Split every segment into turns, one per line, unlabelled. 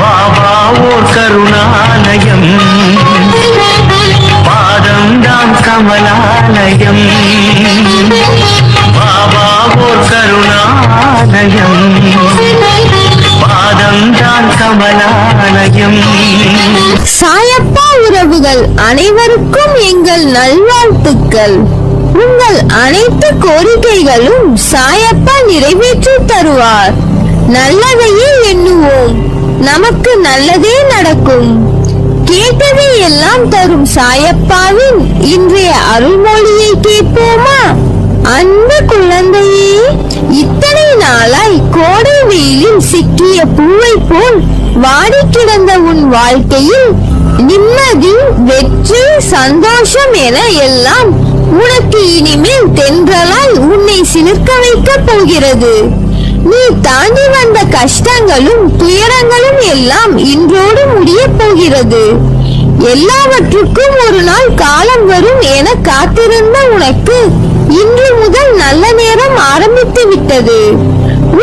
பாபா ஓர் கருணாலயம், பாதம்தான் கமலாலயம். பாபா ஓர் கருணாலயம், பாதம்தான் கமலாலயம்.
சாயப்பா உறவுகள் அனைவருக்கும் எங்கள் நல்வாழ்த்துக்கள். உங்கள் அனைத்து கோரிக்கைகளும் சாயப்பா நிறைவேற்றி தருவார். நல்லதையே எண்ணுவோம், நமக்கு நல்லதே நடக்கும். கேட்டதை எல்லாம் தரும் சாயப்பாவின் இன்றைய அருள்மொழியை கேட்போமா? அன்பு குழந்தையே, இத்தனை நாளாய் கோடை வெயிலில் சிக்கிய பூவை போல் வாடி கிடந்த உன் வாழ்க்கையில் நிம்மதி, வெற்றி, சந்தோஷம் என எல்லாம் உனக்கு இனிமேல் தென்றலாய் உன்னை சிலிர்க்க வைக்க போகிறது. நீ தாண்டி வந்த கஷ்டங்களும் துயரங்களும் எல்லாம் இன்றோடு முடிய போகிறது. எல்லாவற்றுக்கும் ஒரு நாள் காலம் வரும் என காத்திருந்த உனக்கு இன்று முதல் நல்ல நேரம் ஆரம்பித்து விட்டது.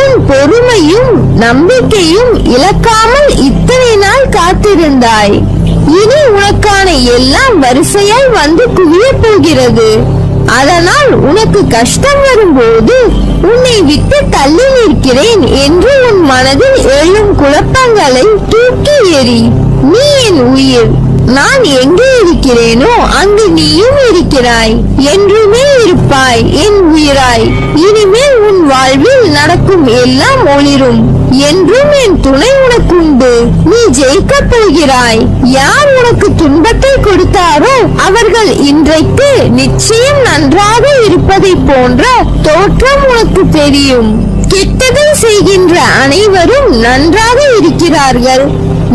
உன் பொறுமையும் நம்பிக்கையும் இழக்காமல் இத்தனை நாள் காத்திருந்தாய். இனி உனக்கான எல்லாம் வரிசையாய் வந்து குவிய போகிறது. அதனால் உனக்கு கஷ்டம் வரும்போது உன்னை விட்டு தள்ளி நிற்கிறேன் என்று உன் மனதில் எழும் குழப்பங்களை தூக்கி எறி. நீ என் உயிர், நான் எங்கே இருக்கிறேனோ அங்கு நீயும் இருக்கிறாய், என்றுமே இருப்பாய் என் உயிராய். இனிமேல் உன் வாழ்வில் நடக்கும் எல்லாம் ஒளிரும். என்றும் என் துணை உனக்கு உண்டு. நீ ஜெயிக்க போகிறாய். யார் உனக்கு துன்பத்தை கொடுத்தாரோ அவர்கள் இன்றைக்கு நிச்சயம் நன்றாக இருப்பதை போன்ற தோற்றம் உனக்கு தெரியும். கெட்டதை செய்கின்ற அனைவரும் நன்றாக இருக்கிறார்கள்.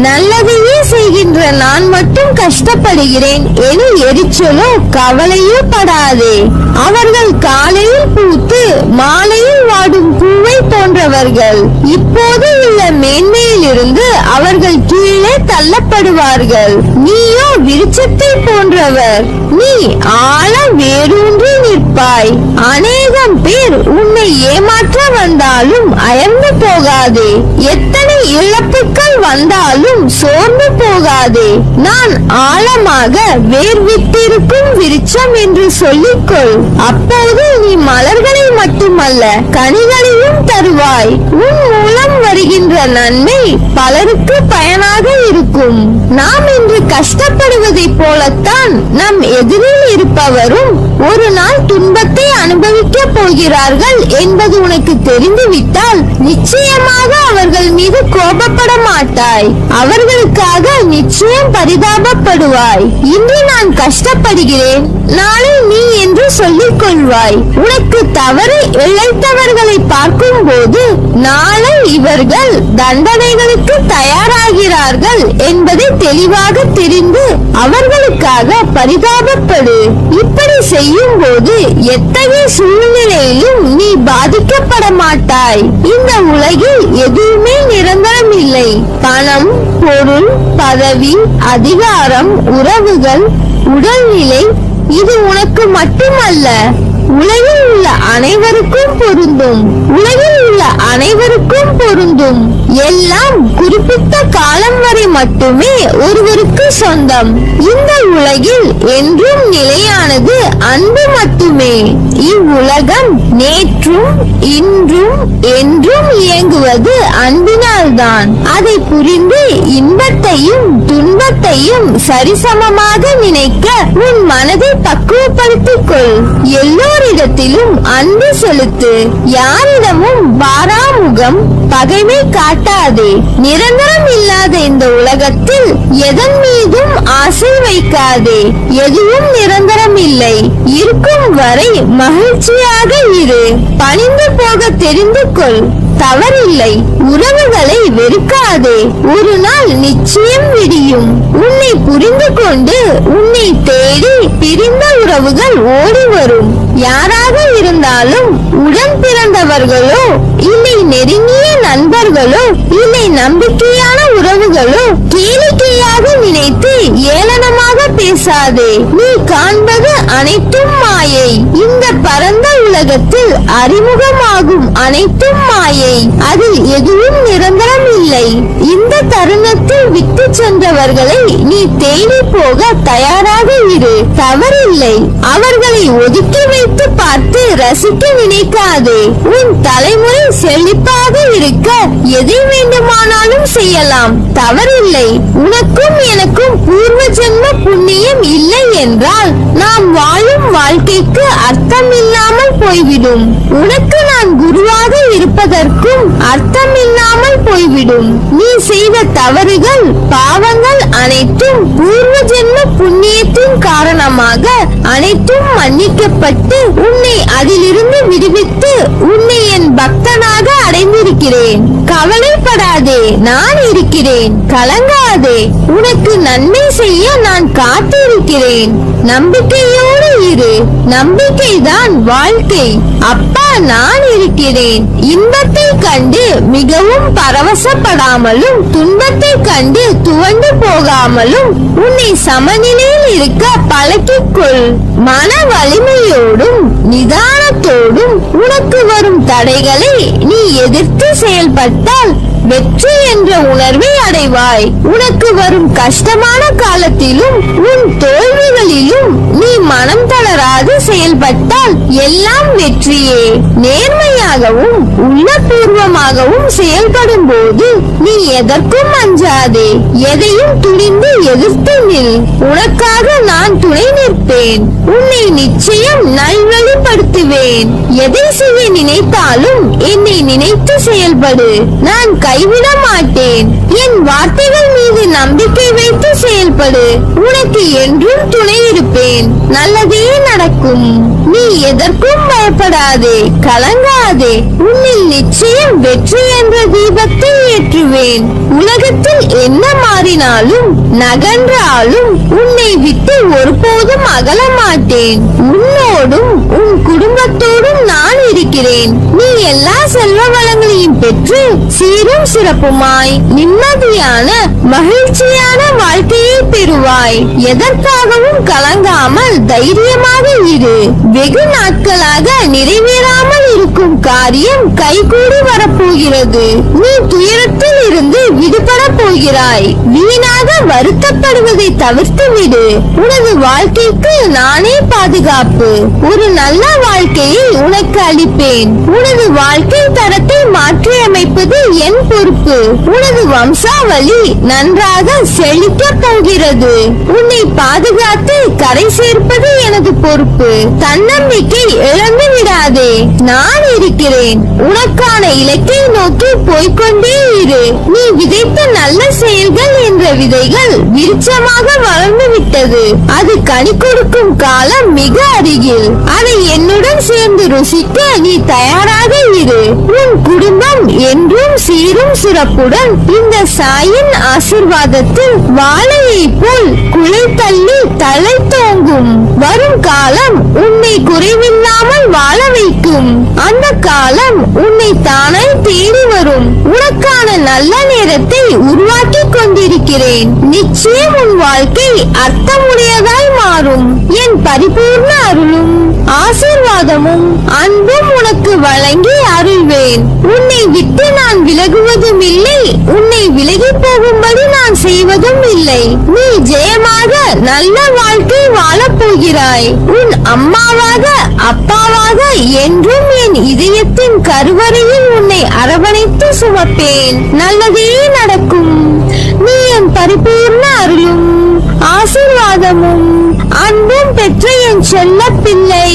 நல்லதையே செய்கின்ற நான் மட்டும் கஷ்டப்படுகிறேன் என எரிச்சலோ கவலையோ படாதே. அவர்கள் காலையில் பூத்து மாலையில் வாடும் பூவை போன்றவர்கள். இப்போது உள்ள மேன்மையில் இருந்து அவர்கள் கீழே தள்ளப்படுவார்கள். நீயோ விருட்சத்தை போன்றவர். நீ ஆழ வேரூன்றி நிற்பாய். அநேகம் பேர் உன்னை ஏமாற்ற வந்தாலும் அயர்ந்து போகாதே. எத்தனை இழப்புகள் வந்தாலும் சோர்ந்து போகாதே. நான் ஆழமாக வேர் விட்டிருக்கும் விருட்சம் என்று சொல்லிக்கொள். அப்போது நீ மலர்களை மட்டுமல்ல கனிகளையும் தருவாய். உன் மூலம் வருகின்ற நன்மை பலருக்கு பயனாக இருக்கும். நாம் இன்று கஷ்டப்படுவதை போலத்தான் நம் எதிரில் இருப்பவரும் ஒரு நாள் துன்பத்தை அனுபவிக்க போகிறார்கள் என்பது உனக்கு தெரிந்துவிட்டால் நிச்சயமாக அவர்கள் மீது கோபப்பட மாட்டாய். அவர்களுக்காக நிச்சயம் பரிதாபப்படுவாய். இன்று நான் கஷ்டப்படுகிறேன், நாளை நீ என்று சொல்லிக் கொள்வாய். உனக்கு தவறு இழைத்தவர்களை பார்க்கும் போது நாளை இவர்கள் தண்டனைகளுக்கு தயாராகிறார்கள் என்பதை தெளிவாக தெரிந்து அவர்களுக்காக பரிதாபப்படு. இப்படி செய்யும் போது எத்தகைய சூழ்நிலையிலும் நீ பாதிக்கப்பட மாட்டாய். இந்த உலகில் எதுவுமே நிரந்தரம் இல்லை. பணம், பொருள், பதவி, அதிகாரம், உறவுகள், உடல்நிலை இது உனக்கு மட்டுமல்ல, உலகில் உள்ள அனைவருக்கும் பொருந்தும். உலகில் உள்ள அனைவருக்கும் பொருந்தும். எல்லாம் குறிப்பிட்ட காலம் வரை மட்டுமே ஒருவருக்கு சொந்தம். இந்த உலகில் என்றும் நிலையானது அன்பு மட்டுமே. இவ்வுலகம் நேற்றும் இன்றும் என்றும் இயங்குவது அன்பினால்தான். அதை புரிந்து இன்பத்தையும் துன்பத்தையும் சரிசமமாக நினைக்க உன் மனதை பக்குவப்படுத்திக் கொள். எல்லோரிடத்திலும் அன்பு செலுத்து. யாரிடமும் பாராமுகம், பகைமை காட்டாதே. நிரந்தரம் இல்லாத இந்த உலகத்தில் எதன் மீதும் ஆசை வைக்காதே. எதுவும் நிரந்தரம் இல்லை. இருக்கும் வரை மகிழ்ச்சியாக இரு. பணிந்து போக தெரிந்து கொள். தவறில்லை. உறவுகளை வெறுக்காதே. ஒரு நாள் நிச்சயம் விடியும். உன்னை புரிந்து கொண்டு உன்னை தேடி பிரிந்த உறவுகள் ஓடி வரும். யாராக இருந்தாலும் உடன் பிறந்தவர்களோ இல்லை நெருங்கிய நண்பர்களோ இல்லை நம்பிக்கையான உறவுகளோ கேளிக்கையாக நினைத்து ஏளனமாக பேசாதே. நீ காண்பது அனைத்தும் மாயை. இந்த பரந்த உலகத்தில் அறிமுகமாகும் அனைத்தும் மாயை, அதில் எதுவும் நிரந்தரம் இல்லை. இந்த தருணத்தில் விட்டு சென்றவர்களை நீ தேடி போக தயாராக இரு. தவறில்லை. அவர்களை ஒதுக்கி வைத்து பார்த்து ரசிக்க நினைக்காதே. உன் தலைமுறை செழிப்பாக இருக்க எதை வேண்டுமானாலும் செய்யலாம். தவறில்லை. உனக்கும் எனக்கும் பூர்வ ஜென்ம புண்ணியம் இல்லை என்றால் நாம் வாழும் வாழ்க்கைக்கு அர்த்தம் இல்லாமல் போய்விடும். உனக்கு நான் குருவாக இருப்பதற்கும் அர்த்தம் இல்லாமல் போய்விடும். நீ செய்த தவறுகள், பாவங்கள் அனைத்தும் பூர்வ ஜென்ம புண்ணியத்தின் காரணமாக அனைத்தும் மன்னிக்கப்பட்டு உன்னை அதிலிருந்து விடுவித்து உன்னை என் பக்தனாக அடைந்திருக்கிறேன். கவலைப்படாதே, நான் இருக்கிறேன். கலங்காதே. உனக்கு நன்மை செய்ய நான் காத்திருக்கிறேன். நம்பிக்கையோடு இரு. நம்பிக்கைதான் வாழ்க்கை. அப்பா, நான் இருக்கிறேன். இன்பத்தை கண்டு மிகவும் பரவசப்படாமலும் துன்பத்தை கண்டு துவண்டு போகாமலும் உன்னை சமநிலையில் இருக்க பழக்கிக்கொள். மன வலிமையோடும் நிதானத்தோடும் உனக்கு வரும் தடைகளை நீ எதிர்த்து செயல்பட்டால் வெற்றி என்ற உணர்வை அடைவாய். உனக்கு வரும் கஷ்டமான காலத்திலும் உன் தோல்விகளிலும் நீ மனம் தளராது செயல்பட்டால் எல்லாம் வெற்றியே. நேர்மையாகவும் உள்ளபூர்வமாகவும் செயல்படும் போது நீ எதற்கும் அஞ்சாதே. எதையும் துணிந்து எதிர்த்து நில். உனக்காக நான் துணை நிற்பேன். உன்னை நிச்சயம் நல்வழிப்படுத்துவேன். எதை செய்ய நினைத்தாலும் என்னை நினைத்து செயல்படு. நான் கைவிட மாட்டேன். என் வார்த்தைகள் மீது நம்பிக்கை வைத்து செயல்படு. உனக்கு என்றும் துணை இருப்பேன். நல்லதே நடக்கும். நீ எதற்கும் பயப்படாதே, கலங்காதே. உன்னில் நிச்சயம் வெற்றி என்ற தீபத்தை ஏற்றுவேன். உலகத்தில் என்ன மாறினாலும் நகன்றாலும் உன்னை விட்டு ஒருபோதும் அகல மாட்டேன். உன்னோடும் உன் குடும்பத்தோடும் நான் இருக்கிறேன். நீ எல்லா செல்வ வளங்களையும் பெற்று சீரும் சிறப்புமாய் நிம்மதியான மகிழ்ச்சியான வாழ்க்கையை பெறுவாய். எதற்காகவும் கலங்காமல் தைரியமாக இரு. வெகு நாட்களாக நிறைவேறாமல் இருக்கும் காரியம் கைகூடி வரப்போகிறது. நீ துயரத்தில் இருந்து விடுபட போகிறாய். வீணாக வருத்தப்படுவதை தவிர்த்து விடு. உனது வாழ்க்கைக்கு நானே பாதுகாப்பு. ஒரு நல்ல வாழ்க்கையை உனக்கு அளிப்பேன். உனது வாழ்க்கை தரத்தை மாற்றி அமைப்பது என் பொறுப்பு. உனது வம்சாவளி நன்றாக செழிக்க போகிறது. உன்னை பாதுகாத்து கரை சேர்ப்பது எனது பொறுப்பு. தன்னம்பிக்கை இழந்து விடாதே. நான் இருக்கிறேன். உனக்கான இலக்கை நோக்கி போய்கொண்டே இரு. நீ விதைத்த நல்ல செயல்கள் என்ற விதைகள் விருட்சமாக வளர்ந்து விட்டது. அது கனி கொடுக்கும் காலம் மிக அருகில். அதை என்னுடன் சேர்ந்து ருசிக்க நீ தயாராக இரு. உன் குடும்பம் என்றும் சீரும் சிறப்புடன் இந்த சாயின் ஆசிர்வாதத்தில் வாழையை போல் குலை தள்ளி தலை தோங்கும். வரும் காலம் உன்னை குறைவில்லாமல் வாழ வைக்கும். அந்த காலம் உன்னை தானே தேடி வரும். உனக்கான நல்ல நேரத்தை உருவாக்கி கொண்டிருக்கிறேன். நிச்சயம் உன் வாழ்க்கை அர்த்தமுடையதாய் மாறும். என் பரிபூர்ண அருளும் ஆசீர்வாதமும் அன்பும் உனக்கு வழங்கி அருள்வேன். உன்னை விட்டு நான் விலகுவதும் இல்லை. உன்னை விலகி போகும்படி நான் செய்வதும் இல்லை. நீ ஜெயமாக நல்ல வாழ்க்கை வாழப் போகிறாய். உன் அம்மாவாக அப்பாவாக என்றும் என் இதயத்தின் கருவறையில் உன்னை அரவணைத்து சுமப்பேன். நல்லதே நடக்கும். நீ என் பரிபூர்ண அருளும் ஆசீர்வாதமும் அன்பும் பெற்ற என் செல்ல பிள்ளை.